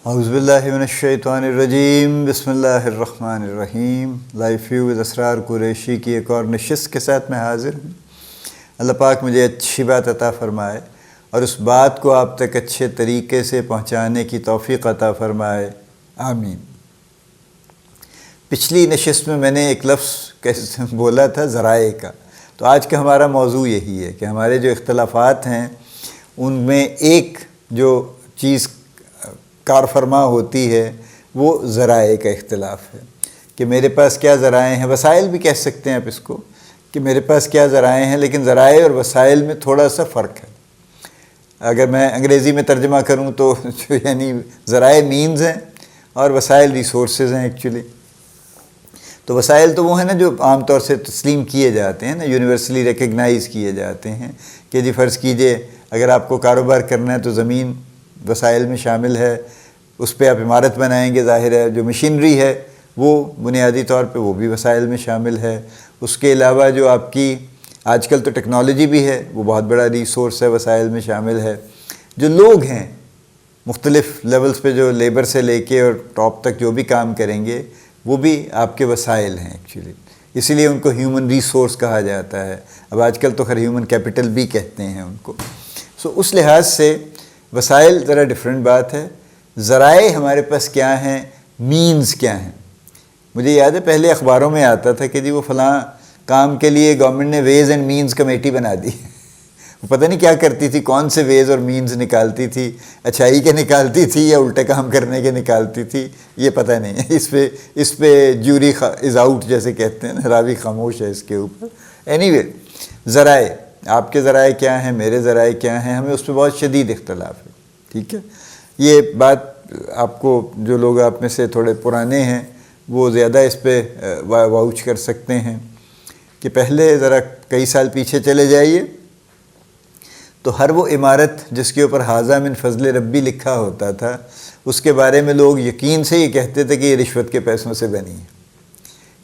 اعوذ باللہ من الشیطان الرجیم، بسم اللہ الرحمن الرحیم۔ لائف ویو ود اسرار قریشی کی ایک اور نشست کے ساتھ میں حاضر ہوں۔ اللہ پاک مجھے اچھی بات عطا فرمائے اور اس بات کو آپ تک اچھے طریقے سے پہنچانے کی توفیق عطا فرمائے، آمین۔ پچھلی نشست میں نے ایک لفظ بولا تھا ذرائع کا، تو آج کا ہمارا موضوع یہی ہے کہ ہمارے جو اختلافات ہیں ان میں ایک جو چیز کار فرما ہوتی ہے وہ ذرائع کا اختلاف ہے کہ میرے پاس کیا ذرائع ہیں، وسائل بھی کہہ سکتے ہیں آپ اس کو، کہ میرے پاس کیا ذرائع ہیں، لیکن ذرائع اور وسائل میں تھوڑا سا فرق ہے۔ اگر میں انگریزی میں ترجمہ کروں تو یعنی ذرائع مینز ہیں اور وسائل ریسورسز ہیں ایکچولی۔ تو وسائل تو وہ ہیں نا جو عام طور سے تسلیم کیے جاتے ہیں نا، یونیورسلی ریکگنائز کیے جاتے ہیں کہ جی فرض کیجئے اگر آپ کو کاروبار کرنا ہے تو زمین وسائل میں شامل ہے، اس پہ آپ عمارت بنائیں گے، ظاہر ہے جو مشینری ہے وہ بنیادی طور پہ وہ بھی وسائل میں شامل ہے۔ اس کے علاوہ جو آپ کی آج کل تو ٹیکنالوجی بھی ہے، وہ بہت بڑا ریسورس ہے، وسائل میں شامل ہے۔ جو لوگ ہیں مختلف لیولز پہ، جو لیبر سے لے کے اور ٹاپ تک جو بھی کام کریں گے وہ بھی آپ کے وسائل ہیں ایکچولی، اسی لیے ان کو ہیومن ریسورس کہا جاتا ہے۔ اب آج کل تو خیر ہیومن کیپٹل بھی کہتے ہیں ان کو۔ اس لحاظ سے وسائل ذرا ڈیفرنٹ بات ہے۔ ذرائع ہمارے پاس کیا ہیں، مینز کیا ہیں۔ مجھے یاد ہے پہلے اخباروں میں آتا تھا کہ جی وہ فلاں کام کے لیے گورنمنٹ نے ویز اینڈ مینز کمیٹی بنا دی، وہ پتہ نہیں کیا کرتی تھی، کون سے ویز اور مینز نکالتی تھی، اچھائی کے نکالتی تھی یا الٹے کام کرنے کے نکالتی تھی، یہ پتہ نہیں ہے۔ اس پہ جوری از آؤٹ جیسے کہتے ہیں، راوی خاموش ہے اس کے اوپر۔ اینی وے، ذرائع، آپ کے ذرائع کیا ہیں، میرے ذرائع کیا ہیں، ہمیں اس پہ بہت شدید اختلاف ہے، ٹھیک ہے۔ یہ بات آپ کو جو لوگ آپ میں سے تھوڑے پرانے ہیں وہ زیادہ اس پہ واؤچ کر سکتے ہیں کہ پہلے ذرا کئی سال پیچھے چلے جائیے تو ہر وہ عمارت جس کے اوپر ھذا من فضل ربی لکھا ہوتا تھا اس کے بارے میں لوگ یقین سے یہ کہتے تھے کہ یہ رشوت کے پیسوں سے بنی ہے۔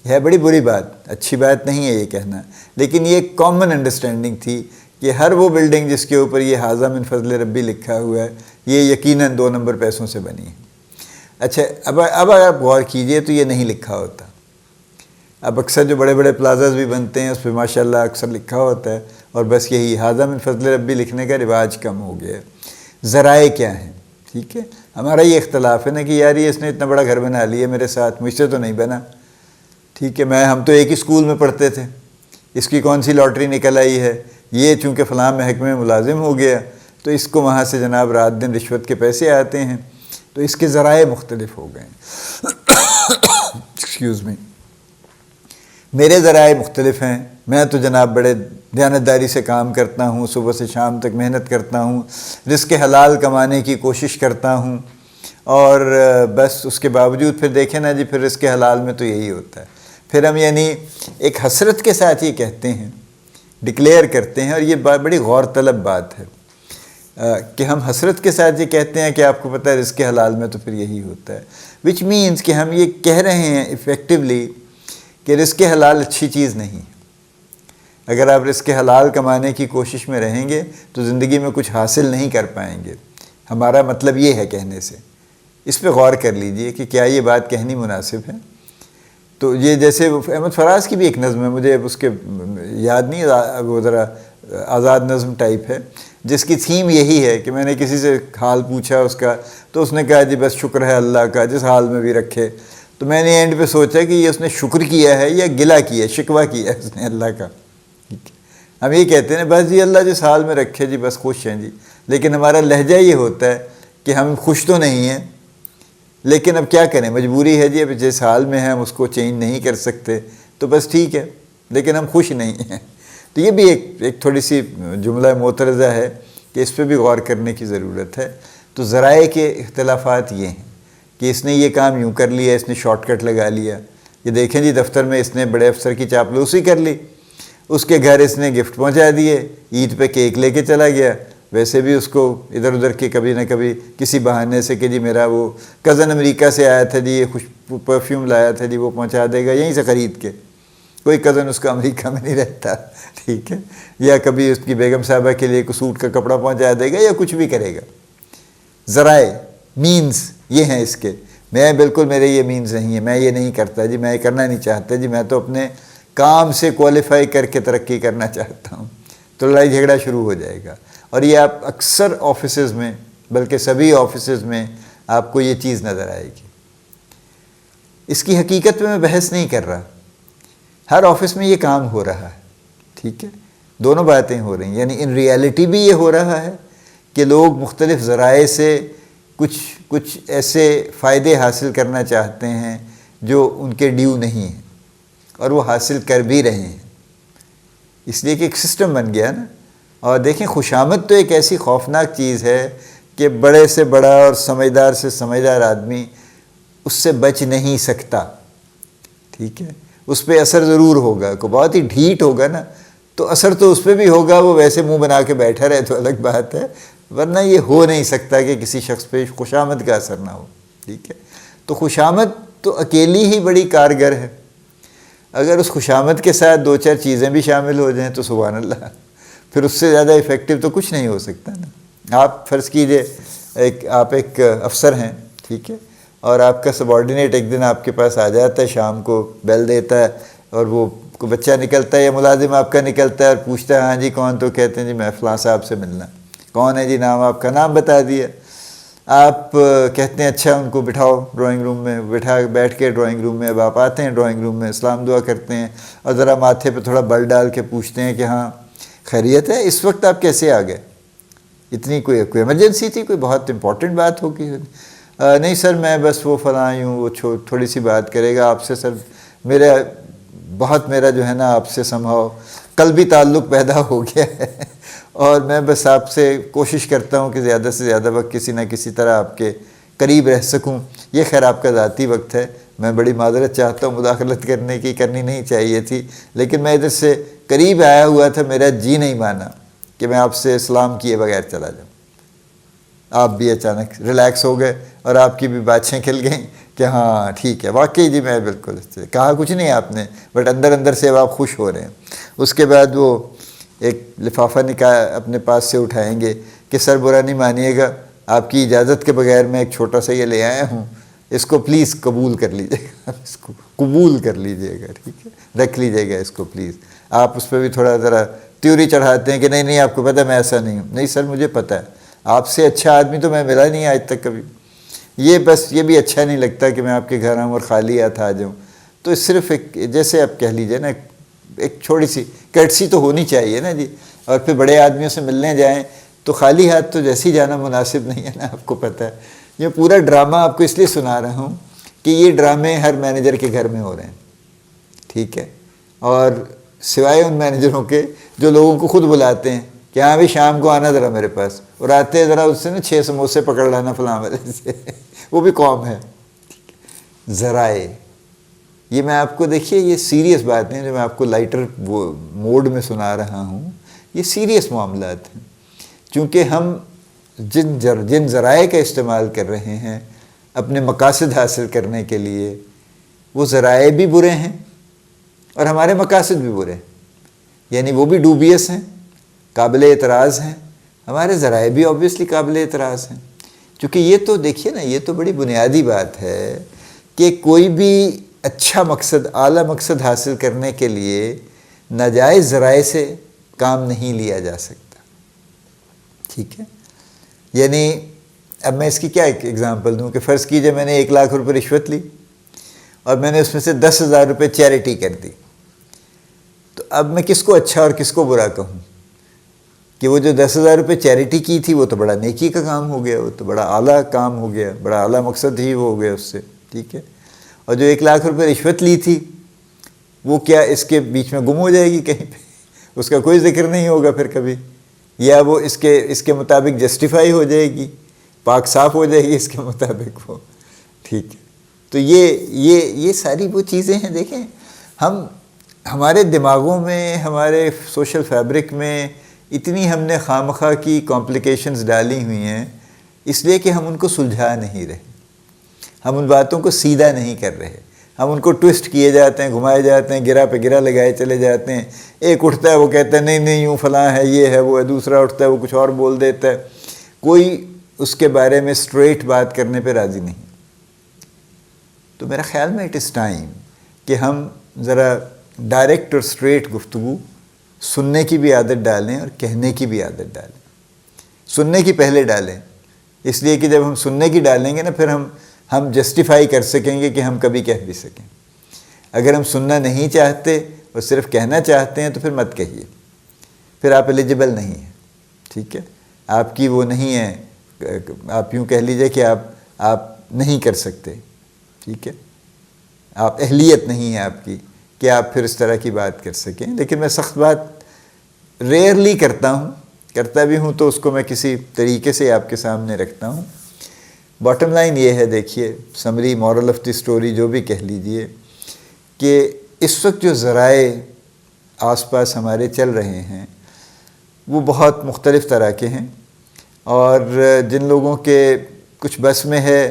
یہ بڑی بری بات، اچھی بات نہیں ہے یہ کہنا، لیکن یہ ایک کامن انڈرسٹینڈنگ تھی کہ ہر وہ بلڈنگ جس کے اوپر یہ ھذا من فضل ربی لکھا ہوا ہے یہ یقیناً 2 نمبر پیسوں سے بنی ہے۔ اچھا اب اگر آپ غور کیجئے تو یہ نہیں لکھا ہوتا۔ اب اکثر جو بڑے بڑے پلازاز بھی بنتے ہیں اس پہ ماشاءاللہ اکثر لکھا ہوتا ہے، اور بس یہی ھذا من فضل ربی لکھنے کا رواج کم ہو گیا ہے۔ ذرائع کیا ہیں، ٹھیک ہے۔ ہمارا یہ اختلاف ہے نا کہ یار یہ اس نے اتنا بڑا گھر بنا لیا میرے ساتھ، مجھ سے تو نہیں بنا، ٹھیک ہے۔ ہم تو ایک ہی اسکول میں پڑھتے تھے، اس کی کون سی لاٹری نکل آئی ہے، یہ چونکہ فلاں محکمے میں ملازم ہو گیا تو اس کو وہاں سے جناب رات دن رشوت کے پیسے آتے ہیں، تو اس کے ذرائع مختلف ہو گئے ہیں۔ ایکسکیوز می، میرے ذرائع مختلف ہیں۔ میں تو جناب بڑے دیانتداری سے کام کرتا ہوں، صبح سے شام تک محنت کرتا ہوں، رزق حلال کمانے کی کوشش کرتا ہوں، اور بس اس کے باوجود پھر دیکھیں نا جی پھر رزق حلال میں تو یہی ہوتا ہے۔ پھر ہم یعنی ایک حسرت کے ساتھ یہ کہتے ہیں، ڈکلیئر کرتے ہیں، اور یہ بڑی غور طلب بات ہے کہ ہم حسرت کے ساتھ یہ کہتے ہیں کہ آپ کو پتہ ہے رزق حلال میں تو پھر یہی ہوتا ہے، وچ مینز کہ ہم یہ کہہ رہے ہیں ایفیکٹولی کہ رزق حلال اچھی چیز نہیں ہے۔ اگر آپ رزق حلال کمانے کی کوشش میں رہیں گے تو زندگی میں کچھ حاصل نہیں کر پائیں گے، ہمارا مطلب یہ ہے کہنے سے۔ اس پہ غور کر لیجئے کہ کیا یہ بات کہنی مناسب ہے۔ تو یہ جیسے احمد فراز کی بھی ایک نظم ہے، مجھے اس کے یاد نہیں، وہ ذرا آزاد نظم ٹائپ ہے، جس کی تھیم یہی ہے کہ میں نے کسی سے حال پوچھا اس کا تو اس نے کہا جی بس شکر ہے اللہ کا جس حال میں بھی رکھے۔ تو میں نے اینڈ پہ سوچا کہ یہ اس نے شکر کیا ہے یا گلہ کیا ہے، شکوہ کیا ہے اس نے اللہ کا۔ ہم یہ کہتے ہیں بس جی اللہ جس حال میں رکھے جی بس خوش ہیں جی، لیکن ہمارا لہجہ یہ ہوتا ہے کہ ہم خوش تو نہیں ہیں، لیکن اب کیا کریں، مجبوری ہے جی، اب جس حال میں ہیں ہم اس کو چینج نہیں کر سکتے، تو بس ٹھیک ہے، لیکن ہم خوش نہیں ہیں۔ تو یہ بھی ایک تھوڑی سی جملہ معترضہ ہے کہ اس پہ بھی غور کرنے کی ضرورت ہے۔ تو ذرائع کے اختلافات یہ ہیں کہ اس نے یہ کام یوں کر لیا، اس نے شارٹ کٹ لگا لیا۔ یہ دیکھیں جی دفتر میں اس نے بڑے افسر کی چاپلوسی کر لی، اس کے گھر اس نے گفٹ پہنچا دیے، عید پہ کیک لے کے چلا گیا، ویسے بھی اس کو ادھر ادھر کے کبھی نہ کبھی کسی بہانے سے کہ جی میرا وہ کزن امریکہ سے آیا تھا جی، یہ خوش پرفیوم لایا تھا جی، وہ پہنچا دے گا یہیں سے خرید کے۔ کوئی کزن اس کا امریکہ میں نہیں رہتا، ٹھیک ہے، یا کبھی اس کی بیگم صاحبہ کے لیے کوئی سوٹ کا کپڑا پہنچا دے گا یا کچھ بھی کرے گا۔ ذرائع، مینز، یہ ہیں اس کے، میں بالکل میرے یہ مینز نہیں ہے، میں یہ نہیں کرتا جی، میں یہ کرنا نہیں چاہتا جی، میں تو اپنے کام سے کوالیفائی کر کے ترقی کرنا چاہتا ہوں، تو لڑائی جھگڑا شروع ہو جائے گا۔ اور یہ آپ اکثر آفیسز میں، بلکہ سبھی آفیسز میں آپ کو یہ چیز نظر آئے گی۔ اس کی حقیقت میں بحث نہیں کر رہا، ہر آفس میں یہ کام ہو رہا ہے، ٹھیک ہے، دونوں باتیں ہو رہی ہیں، یعنی ان ریالٹی بھی یہ ہو رہا ہے کہ لوگ مختلف ذرائع سے کچھ ایسے فائدے حاصل کرنا چاہتے ہیں جو ان کے ڈیو نہیں ہیں، اور وہ حاصل کر بھی رہے ہیں، اس لیے کہ ایک سسٹم بن گیا نا۔ اور دیکھیں خوشامد تو ایک ایسی خوفناک چیز ہے کہ بڑے سے بڑا اور سمجھدار سے سمجھدار آدمی اس سے بچ نہیں سکتا، ٹھیک ہے، اس پہ اثر ضرور ہوگا، کوئی بہت ہی ڈھیٹ ہوگا نا تو اثر تو اس پہ بھی ہوگا، وہ ویسے منہ بنا کے بیٹھا رہے تو الگ بات ہے، ورنہ یہ ہو نہیں سکتا کہ کسی شخص پہ خوشامد کا اثر نہ ہو، ٹھیک ہے۔ تو خوشامد تو اکیلی ہی بڑی کارگر ہے، اگر اس خوشامد کے ساتھ دو چار چیزیں بھی شامل ہو جائیں تو سبحان اللہ، پھر اس سے زیادہ ایفیکٹو تو کچھ نہیں ہو سکتا نا۔ آپ فرض کیجئے آپ ایک افسر ہیں، ٹھیک ہے، اور آپ کا سبارڈینیٹ ایک دن آپ کے پاس آ جاتا ہے، شام کو بیل دیتا ہے، اور وہ کوئی بچہ نکلتا ہے یا ملازم آپ کا نکلتا ہے اور پوچھتا ہے ہاں جی کون، تو کہتے ہیں جی میں فلاں صاحب سے ملنا، کون ہے جی، نام، آپ کا نام بتا دیا، آپ کہتے ہیں اچھا ان کو بٹھاؤ ڈرائنگ روم میں، بیٹھ کے ڈرائنگ روم میں، اب آپ آتے ہیں ڈرائنگ روم میں، سلام دعا کرتے ہیں اور ذرا ماتھے پہ تھوڑا بل ڈال کے پوچھتے ہیں کہ ہاں خیریت ہے، اس وقت آپ کیسے آ گئے، اتنی کوئی ایمرجنسی تھی، کوئی بہت امپورٹنٹ بات ہوگی؟ نہیں سر میں بس وہ فلاں ہوں، وہ تھوڑی سی بات کرے گا آپ سے، سر میرا جو ہے نا آپ سے سمجھاؤ قلبی تعلق پیدا ہو گیا ہے، اور میں بس آپ سے کوشش کرتا ہوں کہ زیادہ سے زیادہ وقت کسی نہ کسی طرح آپ کے قریب رہ سکوں، یہ خیر آپ کا ذاتی وقت ہے، میں بڑی معذرت چاہتا ہوں مداخلت کرنی نہیں چاہیے تھی، لیکن میں ادھر سے قریب آیا ہوا تھا، میرا جی نہیں مانا کہ میں آپ سے سلام کیے بغیر چلا جاؤں۔ آپ بھی اچانک ریلیکس ہو گئے اور آپ کی بھی باتیں کھل گئیں کہ ہاں ٹھیک ہے، واقعی جی میں بالکل کہا کچھ نہیں آپ نے، بٹ اندر سے اب آپ خوش ہو رہے ہیں۔ اس کے بعد وہ ایک لفافہ اپنے پاس سے اٹھائیں گے کہ سر برا نہیں مانیے گا، آپ کی اجازت کے بغیر میں ایک چھوٹا سا یہ لے آیا ہوں، اس کو پلیز قبول کر لیجیے گا، اس کو قبول کر لیجیے گا، ٹھیک ہے، رکھ لیجیے گا اس کو پلیز۔ آپ اس پہ بھی تھوڑا ذرا تیوری چڑھاتے ہیں کہ نہیں آپ کو پتہ ہے میں ایسا نہیں ہوں، نہیں سر مجھے پتہ ہے، آپ سے اچھا آدمی تو میں ملا نہیں آج تک کبھی، یہ بھی اچھا نہیں لگتا کہ میں آپ کے گھر آؤں اور خالی ہاتھ آ جاؤں، تو صرف ایک جیسے آپ کہہ لیجیے نا ایک چھوٹی سی کٹسی تو ہونی چاہیے نا جی، اور پھر بڑے آدمیوں سے ملنے جائیں تو خالی ہاتھ تو جیسے ہی جانا مناسب نہیں ہے نا، آپ کو پتہ ہے۔ یہ پورا ڈرامہ آپ کو اس لیے سنا رہا ہوں کہ یہ ڈرامے ہر مینیجر کے گھر میں ہو رہے ہیں، ٹھیک ہے، اور سوائے ان مینیجروں کے جو لوگوں کو خود بلاتے ہیں کہ ہاں بھی شام کو آنا ذرا میرے پاس، اور آتے ہیں ذرا اس سے نا 6 سموسے پکڑ لانا فلاں والے سے، وہ بھی قوم ہے۔ ذرائع، یہ میں آپ کو دیکھیے یہ سیریس بات نہیں جو میں آپ کو لائٹر موڈ میں سنا رہا ہوں، یہ سیریس معاملات ہیں، چونکہ ہم جن ذرائع کا استعمال کر رہے ہیں اپنے مقاصد حاصل کرنے کے لیے، وہ ذرائع بھی برے ہیں اور ہمارے مقاصد بھی برے ہیں، یعنی وہ بھی ڈوبیس ہیں، قابل اعتراض ہیں، ہمارے ذرائع بھی آبویسلی قابل اعتراض ہیں، چونکہ یہ تو دیکھیے نا یہ تو بڑی بنیادی بات ہے کہ کوئی بھی اچھا مقصد، اعلیٰ مقصد حاصل کرنے کے لیے ناجائز ذرائع سے کام نہیں لیا جا سکتا، ٹھیک ہے۔ یعنی اب میں اس کی کیا ایک ایگزامپل دوں کہ فرض کیجئے میں نے 1 لاکھ روپے رشوت لی اور میں نے اس میں سے 10,000 روپے چیریٹی کر دی، تو اب میں کس کو اچھا اور کس کو برا کہوں کہ وہ جو 10,000 روپے چیریٹی کی تھی وہ تو بڑا نیکی کا کام ہو گیا، وہ تو بڑا اعلیٰ کام ہو گیا، بڑا اعلیٰ مقصد ہی وہ ہو گیا اس سے، ٹھیک ہے، اور جو 1 لاکھ روپے رشوت لی تھی وہ کیا اس کے بیچ میں گم ہو جائے گی کہیں پہ، اس کا کوئی ذکر نہیں ہوگا پھر کبھی، یا وہ اس کے مطابق جسٹیفائی ہو جائے گی، پاک صاف ہو جائے گی اس کے مطابق وہ، ٹھیک ہے۔ تو یہ ساری وہ چیزیں ہیں، دیکھیں ہمارے دماغوں میں، ہمارے سوشل فیبرک میں اتنی ہم نے خواہ کی کمپلیکیشنز ڈالی ہوئی ہیں، اس لیے کہ ہم ان کو سلجھا نہیں رہے، ہم ان باتوں کو سیدھا نہیں کر رہے، ہم ان کو ٹوسٹ کیے جاتے ہیں، گھمائے جاتے ہیں، گرا پہ گرا لگائے چلے جاتے ہیں، ایک اٹھتا ہے وہ کہتا ہے نہیں یوں فلاں ہے، یہ ہے وہ ہے، دوسرا اٹھتا ہے وہ کچھ اور بول دیتا ہے، کوئی اس کے بارے میں اسٹریٹ بات کرنے پہ راضی نہیں. تو میرا خیال میں اٹ از ٹائم کہ ہم ذرا ڈائریکٹ اور اسٹریٹ گفتگو سننے کی بھی عادت ڈالیں اور کہنے کی بھی عادت ڈالیں. سننے کی پہلے ڈالیں، اس لیے کہ جب ہم سننے کی ڈالیں گے نا پھر ہم جسٹیفائی کر سکیں گے کہ ہم کبھی کہہ بھی سکیں. اگر ہم سننا نہیں چاہتے اور صرف کہنا چاہتے ہیں تو پھر مت کہیے، پھر آپ ایلیجبل نہیں ہیں. ٹھیک ہے، آپ کی وہ نہیں ہے، آپ یوں کہہ لیجئے کہ آپ نہیں کر سکتے. ٹھیک ہے، آپ اہلیت نہیں ہے آپ کی کہ آپ پھر اس طرح کی بات کر سکیں. لیکن میں سخت بات ریئرلی کرتا ہوں، کرتا بھی ہوں تو اس کو میں کسی طریقے سے آپ کے سامنے رکھتا ہوں. باٹم لائن یہ ہے، دیکھیے summary moral of the story جو بھی کہہ لیجئے، کہ اس وقت جو ذرائع آس پاس ہمارے چل رہے ہیں وہ بہت مختلف طرح کے ہیں، اور جن لوگوں کے کچھ بس میں ہے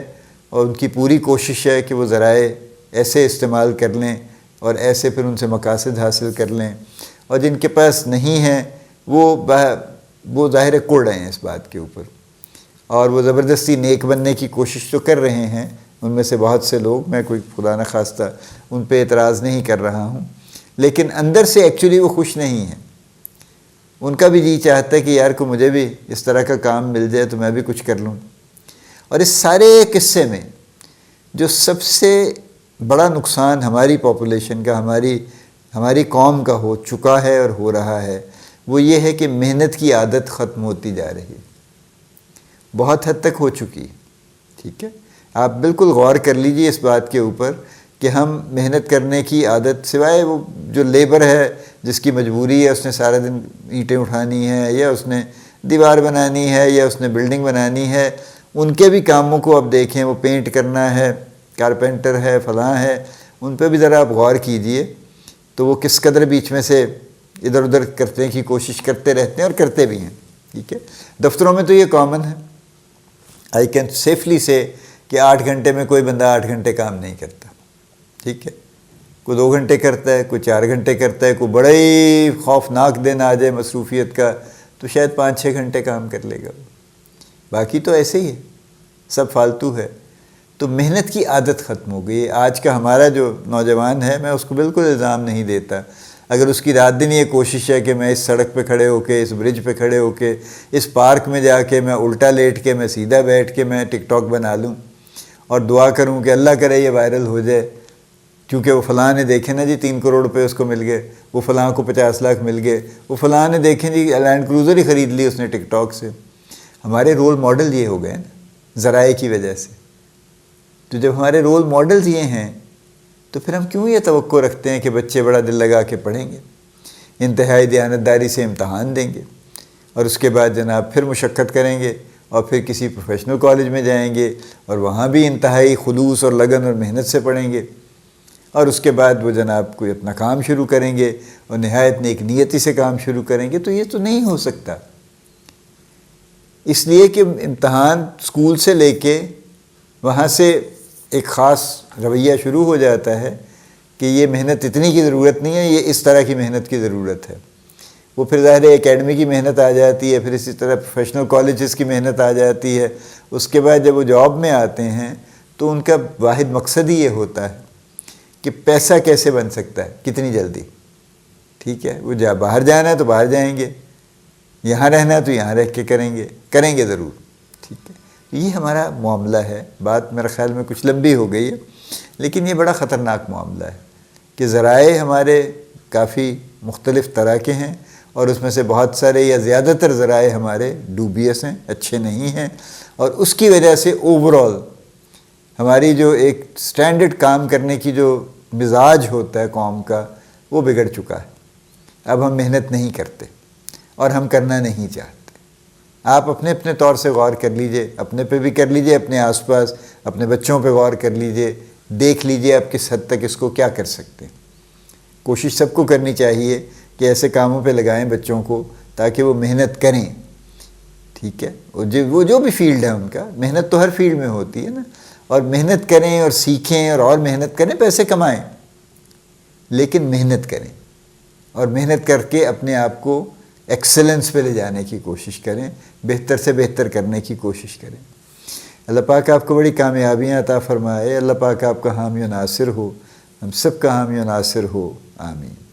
اور ان کی پوری کوشش ہے کہ وہ ذرائع ایسے استعمال کر لیں اور ایسے پھر ان سے مقاصد حاصل کر لیں، اور جن کے پاس نہیں ہیں وہ ظاہر کڑ رہے ہیں اس بات کے اوپر، اور وہ زبردستی نیک بننے کی کوشش تو کر رہے ہیں ان میں سے بہت سے لوگ. میں کوئی خدا نخواستہ ان پہ اعتراض نہیں کر رہا ہوں، لیکن اندر سے ایکچولی وہ خوش نہیں ہیں. ان کا بھی جی چاہتا ہے کہ یار کو مجھے بھی اس طرح کا کام مل جائے تو میں بھی کچھ کر لوں. اور اس سارے قصے میں جو سب سے بڑا نقصان ہماری پاپولیشن کا، ہماری قوم کا ہو چکا ہے اور ہو رہا ہے، وہ یہ ہے کہ محنت کی عادت ختم ہوتی جا رہی ہے. بہت حد تک ہو چکی. ٹھیک ہے، آپ بالکل غور کر لیجئے اس بات کے اوپر کہ ہم محنت کرنے کی عادت، سوائے وہ جو لیبر ہے جس کی مجبوری ہے، اس نے سارا دن اینٹیں اٹھانی ہے یا اس نے دیوار بنانی ہے یا اس نے بلڈنگ بنانی ہے، ان کے بھی کاموں کو اب دیکھیں، وہ پینٹ کرنا ہے، کارپینٹر ہے، فلاں ہے، ان پہ بھی ذرا آپ غور کیجئے تو وہ کس قدر بیچ میں سے ادھر ادھر کرنے کی کوشش کرتے رہتے ہیں اور کرتے بھی ہیں. ٹھیک ہے، دفتروں میں تو یہ کامن ہے. آئی کین سیفلی سے کہ 8 گھنٹے میں کوئی بندہ 8 گھنٹے کام نہیں کرتا. ٹھیک ہے، کوئی 2 گھنٹے کرتا ہے، کوئی 4 گھنٹے کرتا ہے، کوئی بڑا ہی خوفناک دن آ جائے مصروفیت کا تو شاید 5-6 گھنٹے کام کر لے گا. باقی تو ایسے ہی ہے، سب فالتو ہے. تو محنت کی عادت ختم ہو گئی. آج کا ہمارا جو نوجوان ہے، میں اس کو بالکل الزام نہیں دیتا، اگر اس کی رات دن یہ کوشش ہے کہ میں اس سڑک پہ کھڑے ہو کے، اس برج پہ کھڑے ہو کے، اس پارک میں جا کے میں الٹا لیٹ کے، میں سیدھا بیٹھ کے میں ٹک ٹاک بنا لوں اور دعا کروں کہ اللہ کرے یہ وائرل ہو جائے، کیونکہ وہ فلاں نے دیکھے نا جی 3 کروڑ روپے اس کو مل گئے، وہ فلاں کو 50 لاکھ مل گئے، وہ فلاں نے دیکھیں جی لینڈ کروزر ہی خرید لی اس نے ٹک ٹاک سے. ہمارے رول ماڈل یہ ہو گئے نا ذرائع کی وجہ سے. تو جب ہمارے رول ماڈلز یہ ہیں تو پھر ہم کیوں یہ توقع رکھتے ہیں کہ بچے بڑا دل لگا کے پڑھیں گے، انتہائی دیانتداری سے امتحان دیں گے اور اس کے بعد جناب پھر مشقت کریں گے اور پھر کسی پروفیشنل کالج میں جائیں گے اور وہاں بھی انتہائی خلوص اور لگن اور محنت سے پڑھیں گے، اور اس کے بعد وہ جناب کوئی اپنا کام شروع کریں گے اور نہایت نیک نیتی سے کام شروع کریں گے. تو یہ تو نہیں ہو سکتا، اس لیے کہ امتحان اسکول سے لے کے وہاں سے ایک خاص رویہ شروع ہو جاتا ہے کہ یہ محنت اتنی کی ضرورت نہیں ہے، یہ اس طرح کی محنت کی ضرورت ہے. وہ پھر ظاہر اکیڈمی کی محنت آ جاتی ہے، پھر اسی طرح پروفیشنل کالجز کی محنت آ جاتی ہے. اس کے بعد جب وہ جاب میں آتے ہیں تو ان کا واحد مقصد ہی یہ ہوتا ہے کہ پیسہ کیسے بن سکتا ہے کتنی جلدی. ٹھیک ہے، وہ باہر جانا ہے تو باہر جائیں گے، یہاں رہنا ہے تو یہاں رہ کے کریں گے ضرور. ٹھیک ہے، یہ ہمارا معاملہ ہے. بات میرے خیال میں کچھ لمبی ہو گئی ہے، لیکن یہ بڑا خطرناک معاملہ ہے کہ ذرائع ہمارے کافی مختلف طرح کے ہیں، اور اس میں سے بہت سارے یا زیادہ تر ذرائع ہمارے ڈوبیس ہیں، اچھے نہیں ہیں، اور اس کی وجہ سے اوورآل ہماری جو ایک سٹینڈرڈ کام کرنے کی جو مزاج ہوتا ہے قوم کا وہ بگڑ چکا ہے. اب ہم محنت نہیں کرتے اور ہم کرنا نہیں چاہتے. آپ اپنے اپنے طور سے غور کر لیجئے، اپنے پہ بھی کر لیجئے، اپنے آس پاس اپنے بچوں پہ غور کر لیجئے، دیکھ لیجئے آپ کس حد تک اس کو کیا کر سکتے ہیں. کوشش سب کو کرنی چاہیے کہ ایسے کاموں پہ لگائیں بچوں کو تاکہ وہ محنت کریں. ٹھیک ہے، وہ جو بھی فیلڈ ہے ان کا، محنت تو ہر فیلڈ میں ہوتی ہے نا، اور محنت کریں اور سیکھیں اور محنت کریں، پیسے کمائیں، لیکن محنت کریں اور محنت کر کے اپنے آپ کو ایکسلنس پہ لے جانے کی کوشش کریں، بہتر سے بہتر کرنے کی کوشش کریں۔ اللہ پاک آپ کو بڑی کامیابیاں عطا فرمائے، اللہ پاک آپ کا حامی و ناصر ہو، ہم سب کا حامی و ناصر ہو، آمین۔